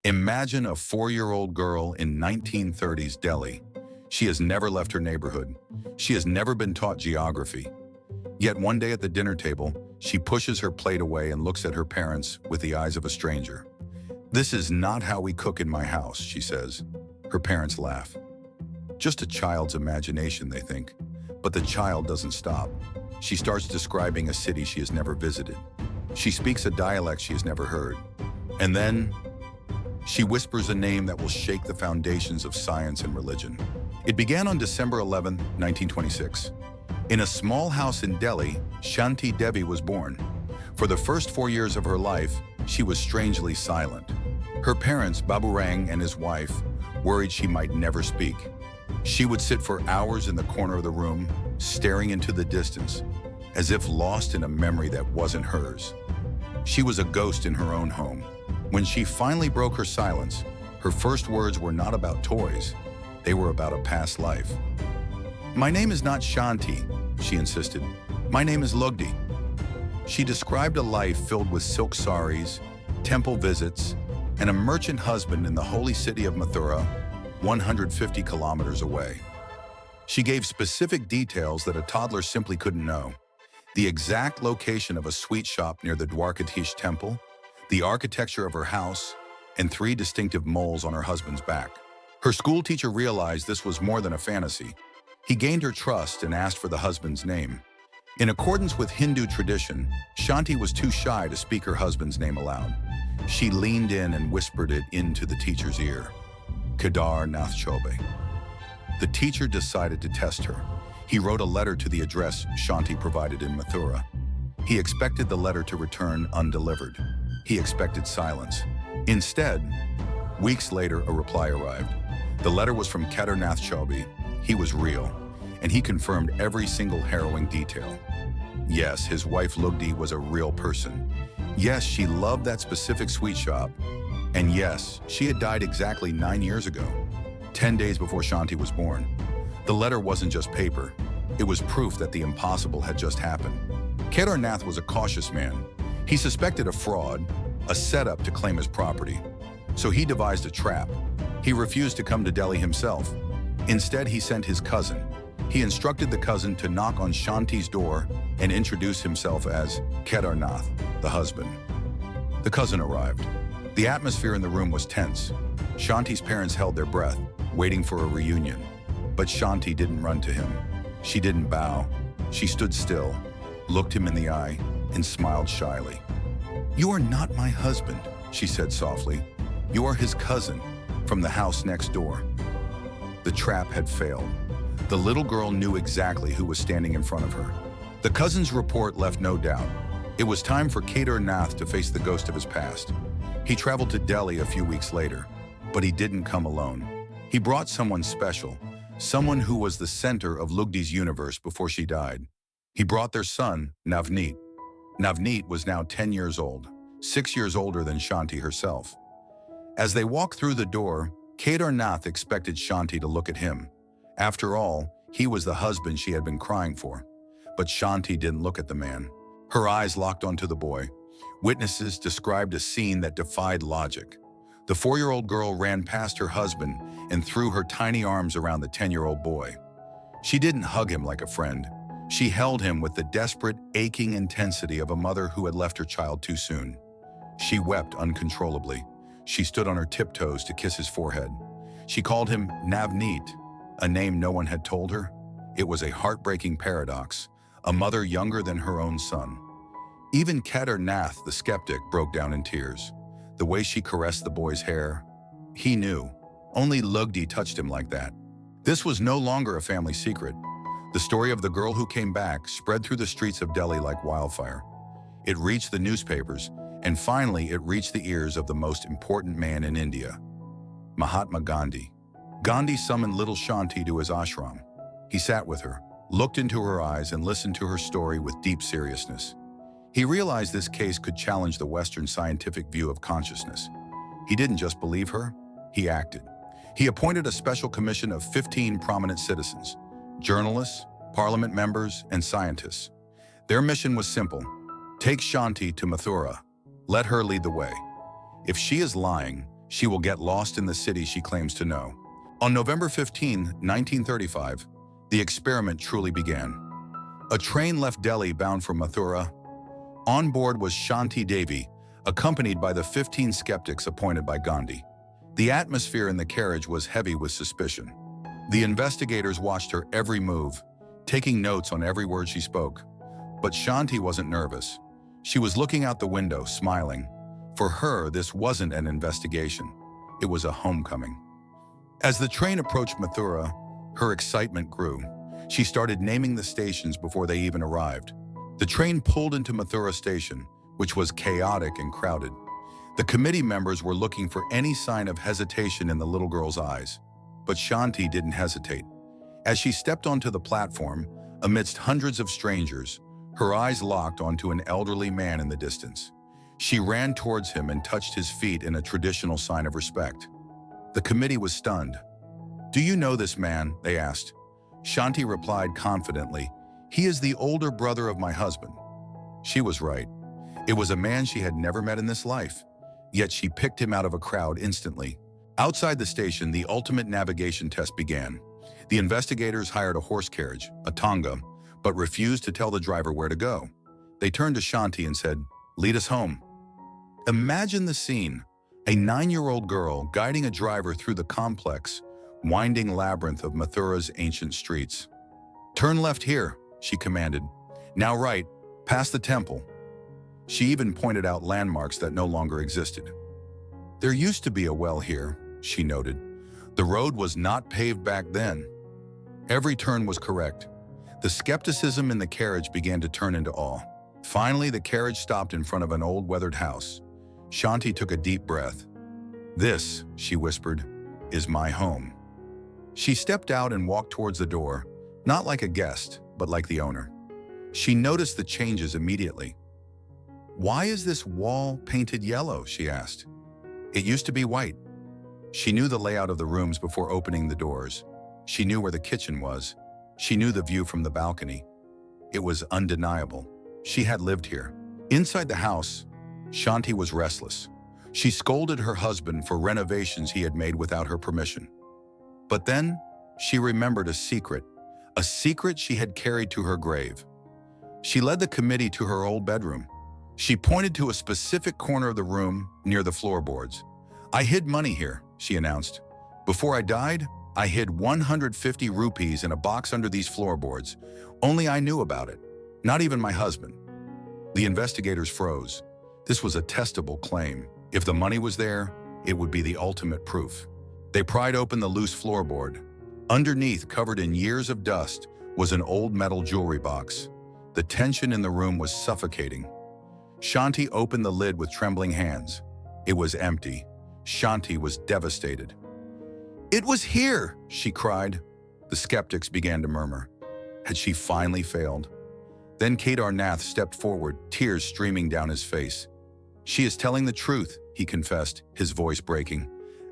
Imagine a 4-year-old girl in 1930s Delhi. She has never left her neighborhood. She has never been taught geography. Yet one day at the dinner table, she pushes her plate away and looks at her parents with the eyes of a stranger. "This is not how we cook in my house," she says. Her parents laugh. Just a child's imagination, they think. But the child doesn't stop. She starts describing a city she has never visited. She speaks a dialect she has never heard. And then, she whispers a name that will shake the foundations of science and religion. It began on December 11, 1926. In a small house in Delhi, Shanti Devi was born. For the first 4 years of her life, she was strangely silent. Her parents, Baburang and his wife, worried she might never speak. She would sit for hours in the corner of the room, staring into the distance, as if lost in a memory that wasn't hers. She was a ghost in her own home. When she finally broke her silence, her first words were not about toys. They were about a past life. "My name is not Shanti," she insisted. "My name is Lugdi." She described a life filled with silk saris, temple visits, and a merchant husband in the holy city of Mathura, 150 kilometers away. She gave specific details that a toddler simply couldn't know. The exact location of a sweet shop near the Dwarkadish temple, the architecture of her house, and 3 distinctive moles on her husband's back. Her school teacher realized this was more than a fantasy. He gained her trust and asked for the husband's name. In accordance with Hindu tradition, Shanti was too shy to speak her husband's name aloud. She leaned in and whispered it into the teacher's ear. Kedar Nath. The teacher decided to test her. He wrote a letter to the address Shanti provided in Mathura. He expected the letter to return undelivered. He expected silence. Instead, weeks later, a reply arrived. The letter was from Kedar Nath. He was real, and he confirmed every single harrowing detail. Yes, his wife Lugdi was a real person. Yes, she loved that specific sweet shop. And yes, she had died exactly 9 years ago, 10 days before Shanti was born. The letter wasn't just paper. It was proof that the impossible had just happened. Kedar Nath was a cautious man. He suspected a fraud, a setup to claim his property. So he devised a trap. He refused to come to Delhi himself. Instead, he sent his cousin. He instructed the cousin to knock on Shanti's door and introduce himself as Kedar Nath, the husband. The cousin arrived. The atmosphere in the room was tense. Shanti's parents held their breath, waiting for a reunion. But Shanti didn't run to him. She didn't bow. She stood still, looked him in the eye, and smiled shyly. "You are not my husband," she said softly. "You are his cousin from the house next door." The trap had failed. The little girl knew exactly who was standing in front of her. The cousin's report left no doubt. It was time for Kedar Nath to face the ghost of his past. He traveled to Delhi a few weeks later, but he didn't come alone. He brought someone special, someone who was the center of Lugdi's universe before she died. He brought their son, Navneet. Navneet was now 10 years old, 6 years older than Shanti herself. As they walked through the door, Kedar Nath expected Shanti to look at him. After all, he was the husband she had been crying for. But Shanti didn't look at the man. Her eyes locked onto the boy. Witnesses described a scene that defied logic. The 4-year-old girl ran past her husband and threw her tiny arms around the 10-year-old boy. She didn't hug him like a friend. She held him with the desperate, aching intensity of a mother who had left her child too soon. She wept uncontrollably. She stood on her tiptoes to kiss his forehead. She called him Navneet, a name no one had told her. It was a heartbreaking paradox, a mother younger than her own son. Even Kedar Nath, the skeptic, broke down in tears. The way she caressed the boy's hair, he knew. Only Lugdi touched him like that. This was no longer a family secret. The story of the girl who came back spread through the streets of Delhi like wildfire. It reached the newspapers, and finally it reached the ears of the most important man in India, Mahatma Gandhi. Gandhi summoned little Shanti to his ashram. He sat with her, looked into her eyes, and listened to her story with deep seriousness. He realized this case could challenge the Western scientific view of consciousness. He didn't just believe her, he acted. He appointed a special commission of 15 prominent citizens, journalists, parliament members, and scientists. Their mission was simple: take Shanti to Mathura. Let her lead the way. If she is lying, She will get lost in the city she claims to know. On November 15, 1935, the experiment truly began. A train left Delhi bound for Mathura. On board was Shanti Devi, accompanied by the 15 skeptics appointed by Gandhi. The atmosphere in the carriage was heavy with suspicion. The investigators watched her every move, taking notes on every word she spoke. But Shanti wasn't nervous. She was looking out the window, smiling. For her, this wasn't an investigation. It was a homecoming. As the train approached Mathura, her excitement grew. She started naming the stations before they even arrived. The train pulled into Mathura station, which was chaotic and crowded. The committee members were looking for any sign of hesitation in the little girl's eyes. But Shanti didn't hesitate. As she stepped onto the platform, amidst hundreds of strangers, her eyes locked onto an elderly man in the distance. She ran towards him and touched his feet in a traditional sign of respect. The committee was stunned. "Do you know this man?" they asked. Shanti replied confidently, "He is the older brother of my husband." She was right. It was a man she had never met in this life. Yet she picked him out of a crowd instantly. Outside the station, the ultimate navigation test began. The investigators hired a horse carriage, a tonga, but refused to tell the driver where to go. They turned to Shanti and said, "Lead us home." Imagine the scene. A 9-year-old girl guiding a driver through the complex, winding labyrinth of Mathura's ancient streets. "Turn left here," she commanded. "Now right, past the temple." She even pointed out landmarks that no longer existed. "There used to be a well here," she noted. "The road was not paved back then." Every turn was correct. The skepticism in the carriage began to turn into awe. Finally, the carriage stopped in front of an old weathered house. Shanti took a deep breath. "This," she whispered, "is my home." She stepped out and walked towards the door, not like a guest, but like the owner. She noticed the changes immediately. "Why is this wall painted yellow?" she asked. It used to be white. She knew the layout of the rooms before opening the doors. She knew where the kitchen was. She knew the view from the balcony. It was undeniable. She had lived here. Inside the house, Shanti was restless. She scolded her husband for renovations he had made without her permission. But then, she remembered a secret she had carried to her grave. She led the committee to her old bedroom. She pointed to a specific corner of the room near the floorboards. "I hid money here," she announced. "Before I died, I hid 150 rupees in a box under these floorboards. Only I knew about it, not even my husband." The investigators froze. This was a testable claim. If the money was there, it would be the ultimate proof. They pried open the loose floorboard. Underneath, covered in years of dust, was an old metal jewelry box. The tension in the room was suffocating. Shanti opened the lid with trembling hands. It was empty. Shanti was devastated. "It was here!" she cried. The skeptics began to murmur. Had she finally failed? Then Kedar Nath stepped forward, tears streaming down his face. "She is telling the truth," he confessed, his voice breaking.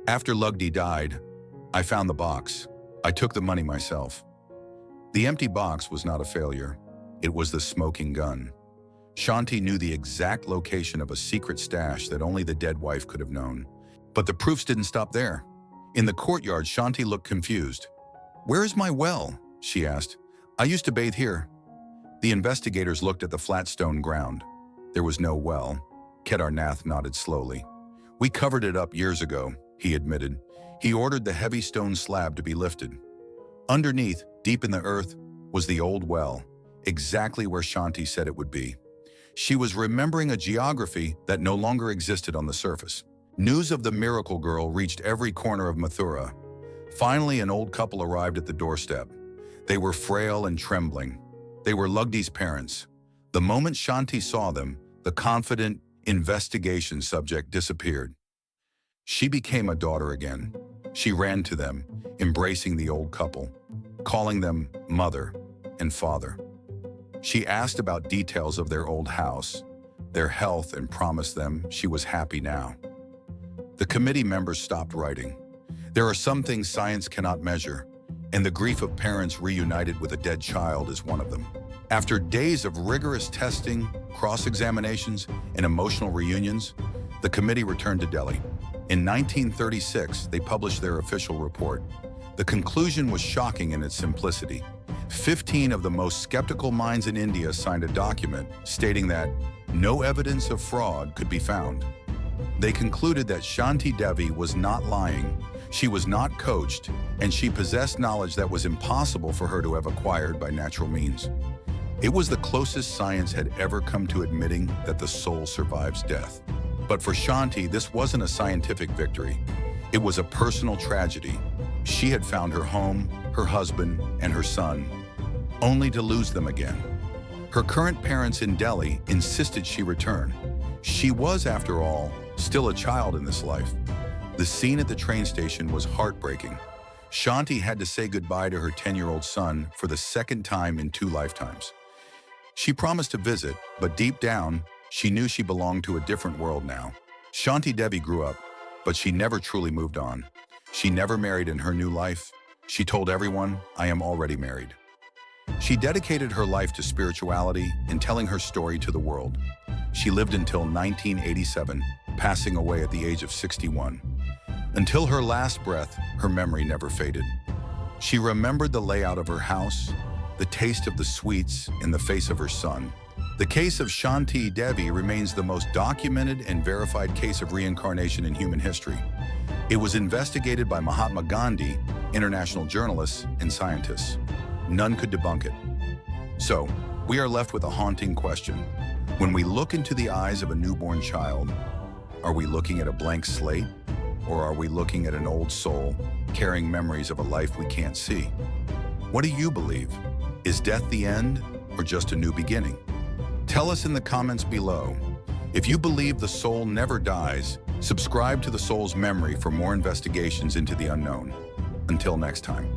"After Lugdi died, I found the box. I took the money myself." The empty box was not a failure. It was the smoking gun. Shanti knew the exact location of a secret stash that only the dead wife could have known. But the proofs didn't stop there. In the courtyard, Shanti looked confused. "Where is my well?" she asked. "I used to bathe here." The investigators looked at the flat stone ground. There was no well. Kedar Nath nodded slowly. "We covered it up years ago," he admitted. He ordered the heavy stone slab to be lifted. Underneath, deep in the earth, was the old well, exactly where Shanti said it would be. She was remembering a geography that no longer existed on the surface. News of the miracle girl reached every corner of Mathura. Finally, an old couple arrived at the doorstep. They were frail and trembling. They were Lugdi's parents. The moment Shanti saw them, the confident investigation subject disappeared. She became a daughter again. She ran to them, embracing the old couple, calling them mother and father. She asked about details of their old house, their health, and promised them she was happy now. The committee members stopped writing. There are some things science cannot measure, and the grief of parents reunited with a dead child is one of them. After days of rigorous testing, cross-examinations, and emotional reunions, the committee returned to Delhi. In 1936, they published their official report. The conclusion was shocking in its simplicity. 15 of the most skeptical minds in India signed a document stating that no evidence of fraud could be found. They concluded that Shanti Devi was not lying, she was not coached, and she possessed knowledge that was impossible for her to have acquired by natural means. It was the closest science had ever come to admitting that the soul survives death. But for Shanti, this wasn't a scientific victory. It was a personal tragedy. She had found her home, her husband, and her son, only to lose them again. Her current parents in Delhi insisted she return. She was, after all, still a child in this life. The scene at the train station was heartbreaking. Shanti had to say goodbye to her 10-year-old son for the second time in 2 lifetimes. She promised to visit, but deep down, she knew she belonged to a different world now. Shanti Devi grew up, but she never truly moved on. She never married in her new life. She told everyone, "I am already married." She dedicated her life to spirituality and telling her story to the world. She lived until 1987, passing away at the age of 61. Until her last breath, her memory never faded. She remembered the layout of her house, the taste of the sweets in the face of her son. The case of Shanti Devi remains the most documented and verified case of reincarnation in human history. It was investigated by Mahatma Gandhi, international journalists, and scientists. None could debunk it. So, we are left with a haunting question. When we look into the eyes of a newborn child, are we looking at a blank slate? Or are we looking at an old soul, carrying memories of a life we can't see? What do you believe? Is death the end, or just a new beginning? Tell us in the comments below. If you believe the soul never dies, subscribe to The Soul's Memory for more investigations into the unknown. Until next time.